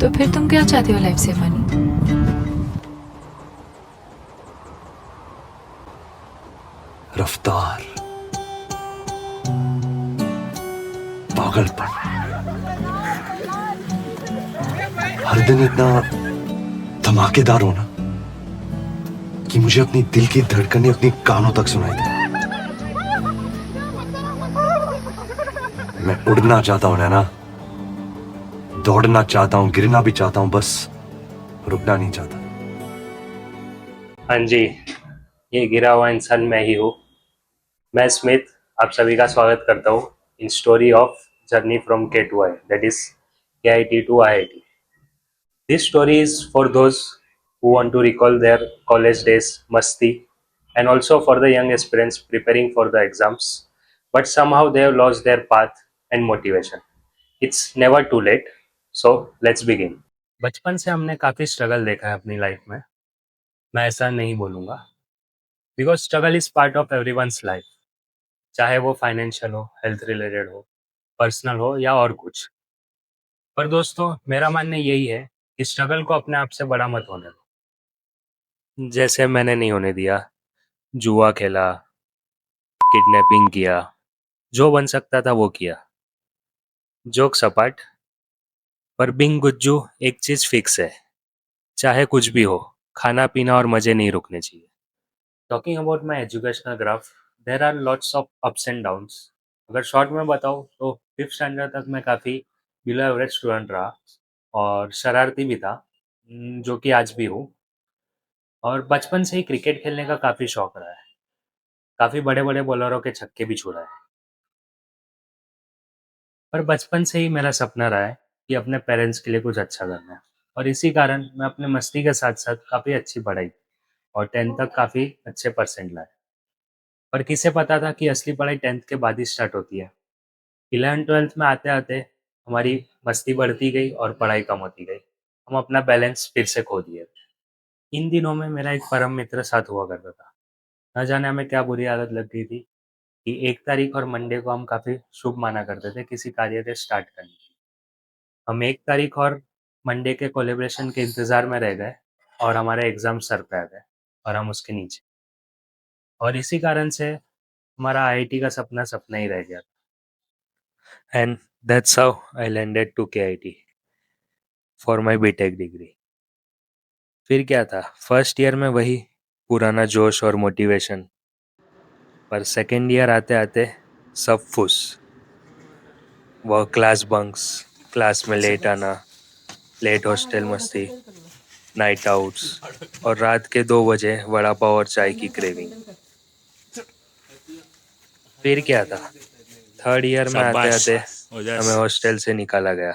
तो फिर तुम क्या चाहते हो लाइफ से मनी? रफ्तार, पागलपन, हर दिन इतना धमाकेदार होना कि मुझे अपनी दिल की धड़कनें अपनी कानों तक सुनाई दे। मैं उड़ना चाहता हूं नैना, दौड़ना चाहता हूं, गिरना भी चाहता हूं, बस रुकना नहीं चाहता। हाँ जी, ये गिरा हुआ इंसान मैं ही हूँ। मैं स्मिथ आप सभी का स्वागत करता हूँ in story of journey from K to I, that is KIT to IIT. This story is for those who want to recall their college days, masti, and also for the young aspirants preparing for the exams, but somehow they have lost their path and motivation. It's never too late, so let's begin. बचपन से हमने काफी struggle देखा है अपनी life में। मैं ऐसा नहीं बोलूंगा, because struggle is part of everyone's life, चाहे वो फाइनेंशियल हो, हेल्थ रिलेटेड हो, पर्सनल हो या और कुछ। पर दोस्तों, मेरा मानना यही है कि स्ट्रगल को अपने आप से बड़ा मत होने दो। जैसे मैंने नहीं होने दिया, जुआ खेला, किडनैपिंग किया, जो बन सकता था वो किया। जोक सपाट, पर बिंग गुज्जू एक चीज फिक्स है, चाहे कुछ भी हो, खाना पीना और मजे नहीं रुकने चाहिए। Talking about my educational graph, there are lots of ups and downs. अगर शॉर्ट में बताऊँ तो फिफ्थ स्टैंडर्ड तक मैं काफ़ी बिलो एवरेज स्टूडेंट रहा और शरारती भी था, जो कि आज भी हूँ। और बचपन से ही क्रिकेट खेलने का काफ़ी शौक रहा है, काफ़ी बड़े बड़े बॉलरों के छक्के भी छुड़ा है। पर बचपन से ही मेरा सपना रहा है कि अपने पेरेंट्स के लिए कुछ अच्छा करना है, और इसी कारण मैं अपने मस्ती के साथ साथ काफ़ी अच्छी पढ़ाई और 10th तक काफ़ी अच्छे परसेंट लाए। पर किसे पता था कि असली पढ़ाई 10th के बाद ही स्टार्ट होती है। 11th-12th में आते-आते हमारी मस्ती बढ़ती गई और पढ़ाई कम होती गई। हम अपना बैलेंस फिर से खो दिए। इन दिनों में मेरा एक परम मित्र साथ हुआ करता था। न जाने हमें क्या बुरी आदत लग गई थी कि 1 तारीख और मंडे को हम काफ़ी शुभ माना करते थे किसी कार्य के स्टार्ट करने की। हम 1 तारीख और मंडे के कोलैबोरेशन के इंतज़ार में रह गए और हमारे एग्ज़ाम सर पे आ गए और हम उसके नीचे। और इसी कारण से हमारा IIT का सपना सपना ही रह गया। And that's how I landed to KIT for my BTech degree. फिर क्या था, फर्स्ट ईयर में वही पुराना जोश और मोटिवेशन, पर सेकेंड ईयर आते आते सब फुस। वह क्लास बंक्स, क्लास में लेट आना, लेट हॉस्टल मस्ती, नाइट आउट्स और रात के 2 बजे वड़ा पाव और चाय की क्रेविंग। फिर क्या था, थर्ड ईयर में आते शाबाश आते ओजस। हमें हॉस्टल से निकाला गया।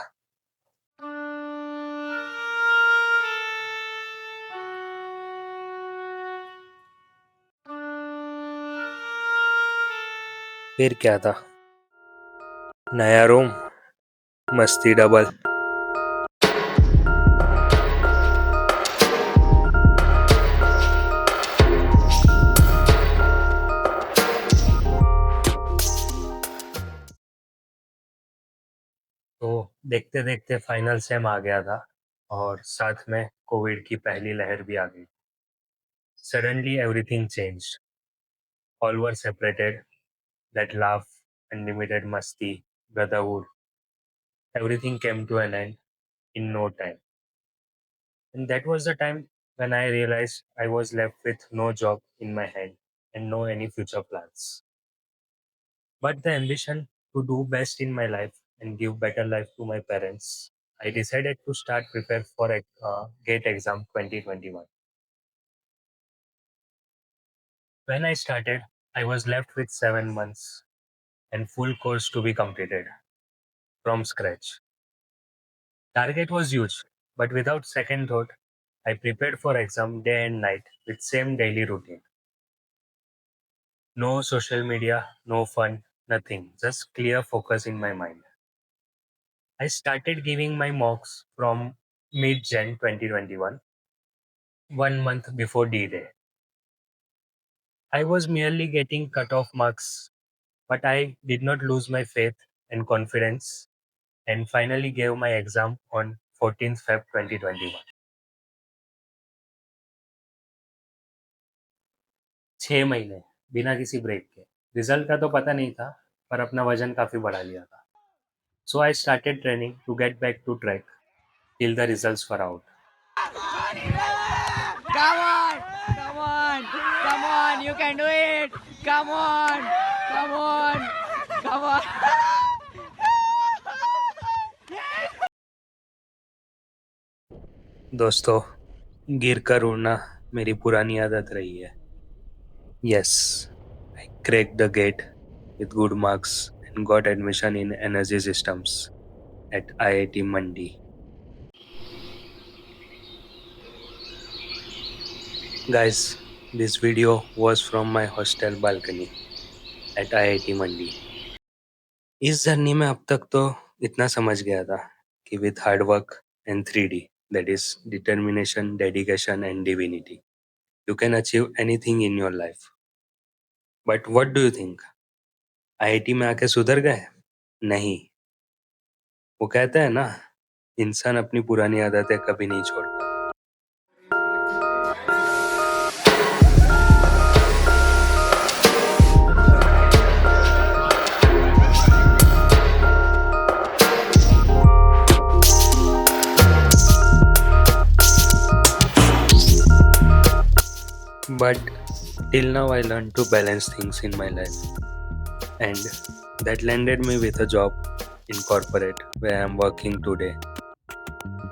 फिर क्या था, नया रूम, मस्ती डबल। तो देखते देखते फाइनल सेम आ गया था और साथ में कोविड की पहली लहर भी आ गई। Suddenly everything changed, all were separated, that laugh, unlimited मस्ती, brotherhood, everything came to an end in no time. And that was the time when I realized I was left with no job in my hand and no any future plans. But the ambition to do best in my life and give better life to my parents, I decided to start prepare for a GATE exam 2021. When I started, I was left with 7 months and full course to be completed from scratch. Target was huge, but without second thought, I prepared for exam day and night with same daily routine. No social media, no fun, nothing, just clear focus in my mind. I started giving my mocks from mid-Jan 2021, 1 month before D-Day. I was merely getting cut-off marks, but I did not lose my faith and confidence and finally gave my exam on 14th Feb 2021। 6 महीने बिना किसी break के। Result का तो पता नहीं था, पर अपना वजन काफ़ी बढ़ा लिया था। So I started training to get back to track till the results were out. Come on! Come on! Come on! You can do it! Come on! Come on! Come on! दोस्तों, गिर कर उड़ना मेरी पुरानी आदत रही है। Yes, I cracked the gate with good marks and got admission in energy systems at IIT Mandi. Guys, this video was from my hostel balcony at IIT Mandi. इस जर्नी में अब तक तो इतना समझ गया था कि with hard work and 3D, that is determination, dedication and divinity, you can achieve anything in your life. But what do you think? IIT में आके सुधर गए? नहीं। वो कहते हैं ना, इंसान अपनी पुरानी आदतें कभी नहीं छोड़ता। But till now I learned to balance things in my life, and that landed me with a job in corporate where I am working today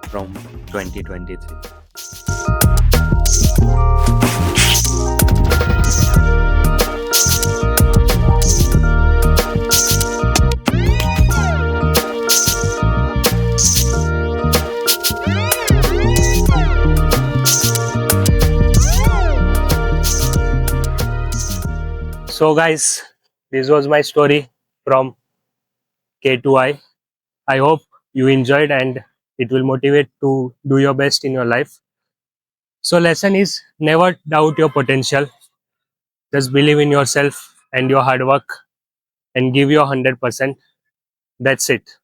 from 2023. So guys, this was my story from K2I. I hope you enjoyed and it will motivate to do your best in your life. So lesson is never doubt your potential. Just believe in yourself and your hard work and give your 100%. That's it.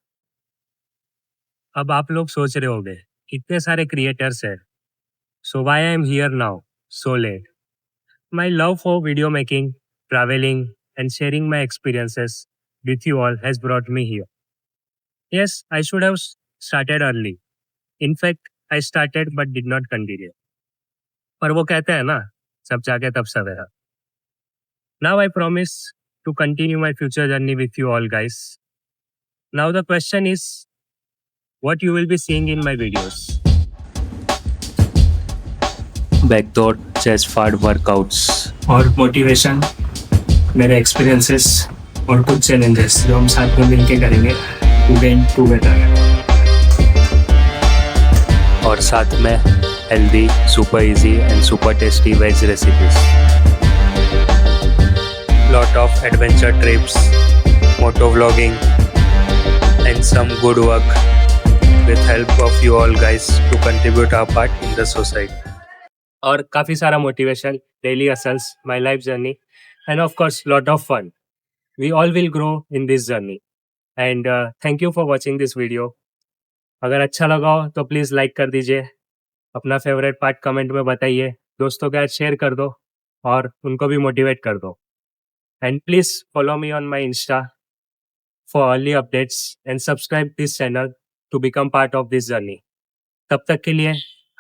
अब आप लोग सोच रहे होंगे इतने सारे creators हैं, so why I am here now so late? My love for video making, traveling and sharing my experiences with you all has brought me here. Yes, I should have started early. In fact, I started but did not continue. पर वो कहते हैं ना, सब जाके तब सवेरा. Now I promise to continue my future journey with you all guys. Now the question is, what you will be seeing in my videos? Backdoor chest fart workouts और motivation, मेरे एक्सपीरियंसेस और कुछ चैलेंजेस जो हम साथ में मिलके करेंगे टू गेन टुगेदर, और साथ में healthy, super easy and super tasty veg recipes, lot of adventure trips, moto vlogging and some good work with help of you all guys to contribute our part in the society. और काफ़ी सारा motivation, daily hustles, my life journey and of course lot of fun. We all will grow in this journey and thank you for watching this video. अगर अच्छा लगा हो तो please like कर दीजिए, अपना फेवरेट पार्ट कमेंट में बताइए, दोस्तों के साथ शेयर कर दो और उनको भी मोटिवेट कर दो. And please follow me on my Insta for early updates and subscribe this channel to become part of this journey. तब तक के लिए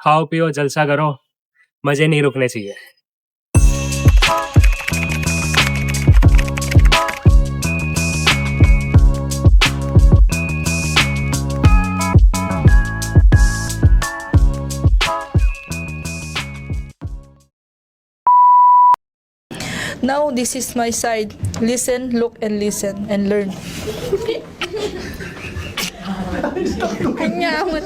खाओ पियो जलसा करो, मजे नहीं रुकने चाहिए. Now this is my side. Listen, look and listen and learn. Ang yamot.